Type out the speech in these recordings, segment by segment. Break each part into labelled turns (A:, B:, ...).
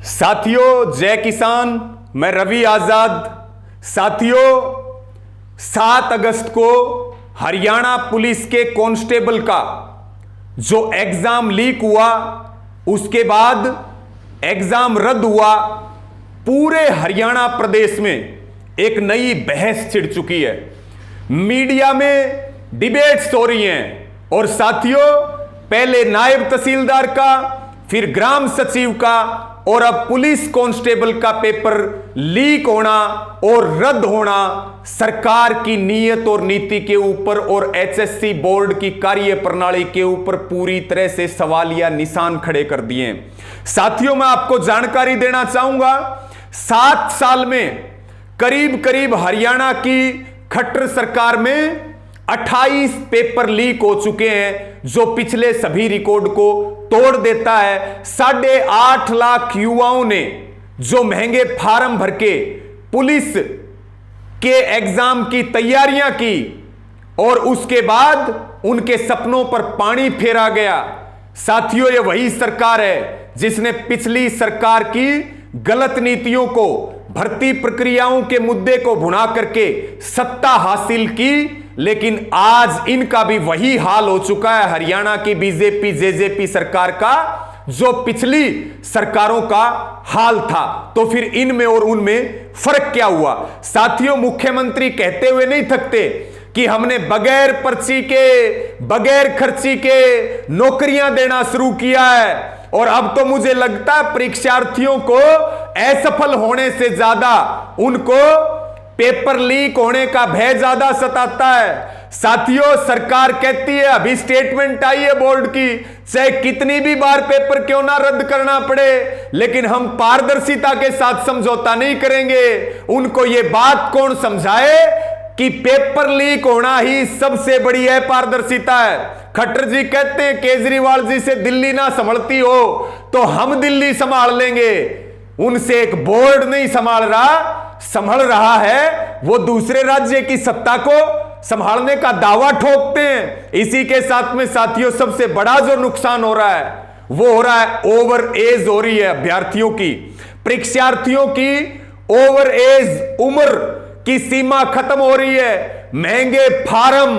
A: साथियों, जय किसान। मैं रवि आजाद। साथियों, 7 अगस्त को हरियाणा पुलिस के कांस्टेबल का जो एग्जाम लीक हुआ, उसके बाद एग्जाम रद्द हुआ। पूरे हरियाणा प्रदेश में एक नई बहस छिड़ चुकी है। मीडिया में डिबेट्स हो रही हैं। और साथियों, पहले नायब तहसीलदार का, फिर ग्राम सचिव का और अब पुलिस कांस्टेबल का पेपर लीक होना और रद्द होना सरकार की नीयत और नीति के ऊपर और एचएससी बोर्ड की कार्य प्रणाली के ऊपर पूरी तरह से सवालिया निशान खड़े कर दिए। साथियों, मैं आपको जानकारी देना चाहूंगा, 7 साल में करीब करीब हरियाणा की खट्टर सरकार में 28 पेपर लीक हो चुके हैं, जो पिछले सभी रिकॉर्ड को तोड़ देता है। 8.5 लाख युवाओं ने जो महंगे फार्म भर के पुलिस के एग्जाम की तैयारियां की और उसके बाद उनके सपनों पर पानी फेरा गया। साथियों, यह वही सरकार है जिसने पिछली सरकार की गलत नीतियों को, भर्ती प्रक्रियाओं के मुद्दे को भुना करके सत्ता हासिल की। लेकिन आज इनका भी वही हाल हो चुका है हरियाणा की बीजेपी जेजेपी सरकार का, जो पिछली सरकारों का हाल था। तो फिर इनमें और उनमें फर्क क्या हुआ? साथियों, मुख्यमंत्री कहते हुए नहीं थकते कि हमने बगैर पर्ची के, बगैर खर्ची के नौकरियां देना शुरू किया है। और अब तो मुझे लगता है परीक्षार्थियों को असफल होने से ज्यादा उनको पेपर लीक होने का भय ज्यादा सताता है। साथियों, सरकार कहती है, अभी स्टेटमेंट आई है बोर्ड की, चाहे कितनी भी बार पेपर क्यों ना रद्द करना पड़े, लेकिन हम पारदर्शिता के साथ समझौता नहीं करेंगे। उनको यह बात कौन समझाए कि पेपर लीक होना ही सबसे बड़ी अपारदर्शिता है। खट्टर जी कहते हैं, केजरीवाल जी से दिल्ली ना संभलती हो तो हम दिल्ली संभाल लेंगे। उनसे एक बोर्ड नहीं संभल रहा है, वो दूसरे राज्य की सत्ता को संभालने का दावा ठोकते हैं। इसी के साथ में साथियों, सबसे बड़ा जो नुकसान हो रहा है वो हो रहा है ओवर एज हो रही है अभ्यर्थियों की, परीक्षार्थियों की ओवर एज उम्र की सीमा खत्म हो रही है। महंगे फार्म,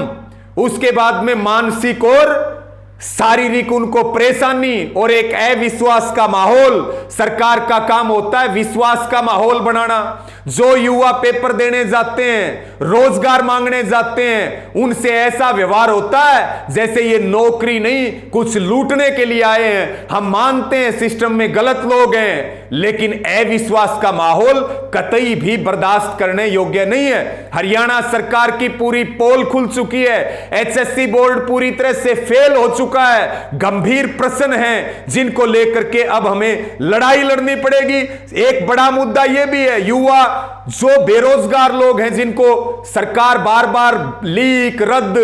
A: उसके बाद में मानसिक और शारीरिक उनको परेशानी और एक अविश्वास का माहौल। सरकार का काम होता है विश्वास का माहौल बनाना। जो युवा पेपर देने जाते हैं, रोजगार मांगने जाते हैं, उनसे ऐसा व्यवहार होता है जैसे ये नौकरी नहीं, कुछ लूटने के लिए आए हैं। हम मानते हैं सिस्टम में गलत लोग हैं, लेकिन अविश्वास का माहौल कतई भी बर्दाश्त करने योग्य नहीं है। हरियाणा सरकार की पूरी पोल खुल चुकी है। एचएससी बोर्ड पूरी तरह से फेल हो चुका है। गंभीर प्रश्न हैं जिनको लेकर के अब हमें लड़ाई लड़नी पड़ेगी। एक बड़ा मुद्दा यह भी है, युवा जो बेरोजगार लोग हैं, जिनको सरकार बार बार लीक, रद्द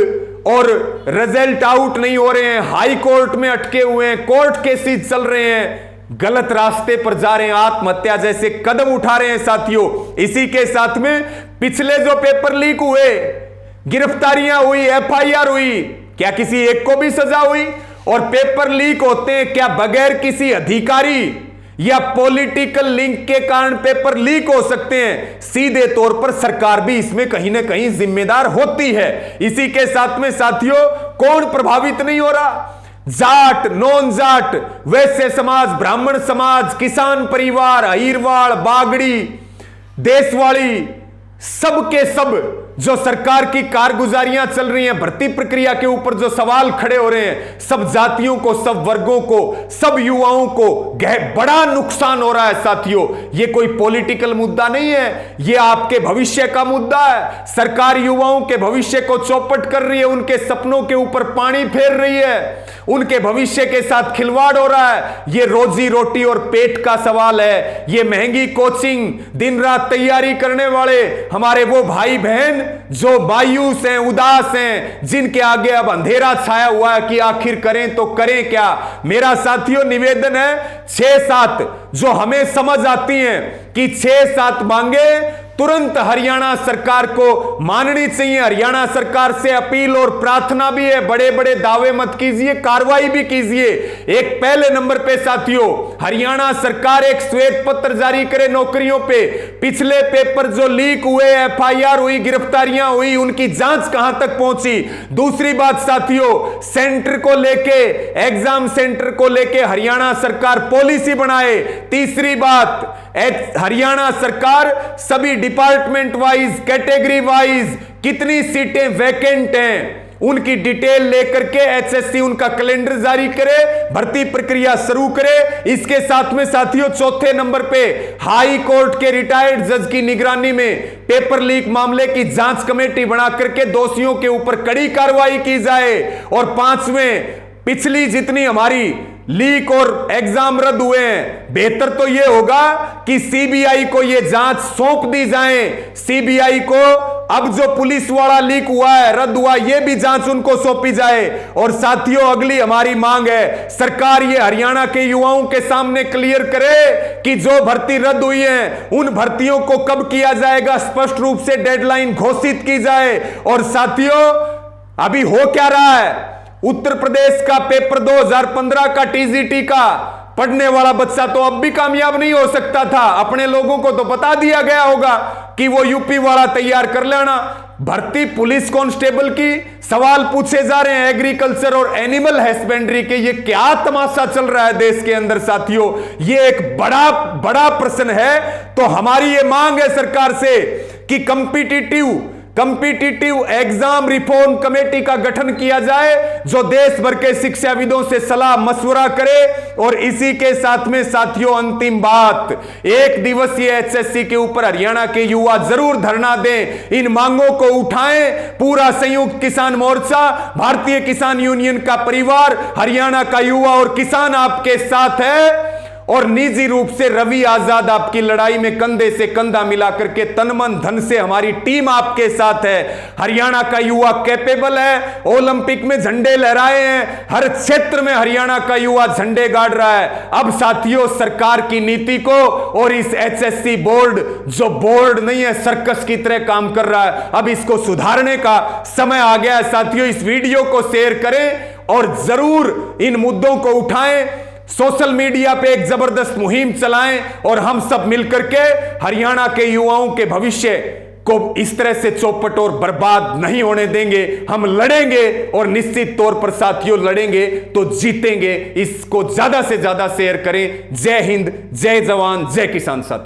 A: और रिजल्ट आउट नहीं हो रहे हैं, हाई कोर्ट में अटके हुए हैं, कोर्ट केसेस चल रहे हैं, गलत रास्ते पर जा रहे हैं, आत्महत्या जैसे कदम उठा रहे हैं। साथियों, इसी के साथ में पिछले जो पेपर लीक हुए, गिरफ्तारियां हुई, एफआईआर हुई, क्या किसी एक को भी सजा हुई? और पेपर लीक होते हैं क्या बगैर किसी अधिकारी या पॉलिटिकल लिंक के कारण पेपर लीक हो सकते हैं? सीधे तौर पर सरकार भी इसमें कहीं ना कहीं जिम्मेदार होती है। इसी के साथ में साथियों, कौन प्रभावित नहीं हो रहा? जाट, नॉन जाट, वैश्य समाज, ब्राह्मण समाज, किसान परिवार, अहीरवाड़, बागड़ी, देशवाड़ी, सबके सब जो सरकार की कारगुजारियां चल रही हैं, भर्ती प्रक्रिया के ऊपर जो सवाल खड़े हो रहे हैं, सब जातियों को, सब वर्गों को, सब युवाओं को बड़ा नुकसान हो रहा है। साथियों, ये कोई पॉलिटिकल मुद्दा नहीं है, ये आपके भविष्य का मुद्दा है। सरकार युवाओं के भविष्य को चौपट कर रही है, उनके सपनों के ऊपर पानी फेर रही है, उनके भविष्य के साथ खिलवाड़ हो रहा है। ये रोजी रोटी और पेट का सवाल है। ये महंगी कोचिंग, दिन रात तैयारी करने वाले हमारे वो भाई बहन जो मायूस हैं, उदास हैं, जिनके आगे अब अंधेरा छाया हुआ है कि आखिर करें तो करें क्या। मेरा साथियों निवेदन है, 6-7 जो हमें समझ आती हैं कि 6-7 मांगे तुरंत हरियाणा सरकार को माननी चाहिए। हरियाणा सरकार से अपील और प्रार्थना भी है, बड़े बड़े दावे मत कीजिए, कार्रवाई भी कीजिए। एक पहले नंबर पे साथियों, हरियाणा सरकार एक श्वेत पत्र जारी करे नौकरियों पे। पिछले पेपर जो लीक हुए, एफआईआर हुई, गिरफ्तारियां हुई, उनकी जांच कहां तक पहुंची। दूसरी बात साथियों, सेंटर को लेके, एग्जाम सेंटर को लेके हरियाणा सरकार पॉलिसी बनाए। तीसरी बात, हरियाणा सरकार सभी डिपार्टमेंट वाइज, कैटेगरी वाइज कितनी सीटें वैकेंट हैं उनकी डिटेल लेकर के एचएससी उनका कैलेंडर जारी करे, भर्ती प्रक्रिया शुरू करे। इसके साथ में साथियों चौथे नंबर पे हाई कोर्ट के रिटायर्ड जज की निगरानी में पेपर लीक मामले की जांच कमेटी बना करके दोषियों के ऊपर कड़ी कार्रवाई की जाए। और पांचवें, पिछली जितनी हमारी लीक और एग्जाम रद्द हुए हैं, बेहतर तो यह होगा कि सीबीआई को यह जांच सौंप दी जाए। सीबीआई को अब जो पुलिस वाला लीक हुआ है, रद्द हुआ, यह भी जांच उनको सौंपी जाए। और साथियों अगली हमारी मांग है, सरकार ये हरियाणा के युवाओं के सामने क्लियर करे कि जो भर्ती रद्द हुई है उन भर्तियों को कब किया जाएगा, स्पष्ट रूप से डेडलाइन घोषित की जाए। और साथियों अभी हो क्या रहा है, उत्तर प्रदेश का पेपर 2015 का टीजीटी का पढ़ने वाला बच्चा तो अब भी कामयाब नहीं हो सकता था। अपने लोगों को तो बता दिया गया होगा कि वो यूपी वाला तैयार कर लेना। भर्ती पुलिस कांस्टेबल की सवाल पूछे जा रहे हैं एग्रीकल्चर और एनिमल हस्बेंड्री के। ये क्या तमाशा चल रहा है देश के अंदर साथियों, ये एक बड़ा बड़ा प्रश्न है। तो हमारी ये मांग है सरकार से कि कॉम्पिटिटिव एग्जाम रिफॉर्म कमेटी का गठन किया जाए जो देश भर के शिक्षाविदों से सलाह मशवरा करे। और इसी के साथ में साथियों अंतिम बात, एक दिवसीय एचएससी के ऊपर हरियाणा के युवा जरूर धरना दें, इन मांगों को उठाएं। पूरा संयुक्त किसान मोर्चा, भारतीय किसान यूनियन का परिवार, हरियाणा का युवा और किसान आपके साथ है। और निजी रूप से रवि आजाद आपकी लड़ाई में कंधे से कंधा मिला करके तन मन धन से हमारी टीम आपके साथ है। हरियाणा का युवा कैपेबल है, ओलंपिक में झंडे लहराए हैं, हर क्षेत्र में हरियाणा का युवा झंडे गाड़ रहा है। अब साथियों सरकार की नीति को और इस एचएससी बोर्ड जो बोर्ड नहीं है सर्कस की तरह काम कर रहा है, अब इसको सुधारने का समय आ गया है। साथियों इस वीडियो को शेयर करें और जरूर इन मुद्दों को उठाएं, सोशल मीडिया पे एक जबरदस्त मुहिम चलाएं और हम सब मिलकर के हरियाणा के युवाओं के भविष्य को इस तरह से चौपट और बर्बाद नहीं होने देंगे। हम लड़ेंगे और निश्चित तौर पर साथियों लड़ेंगे तो जीतेंगे। इसको ज्यादा से ज्यादा शेयर करें। जय हिंद, जय जवान, जय किसान साथियों।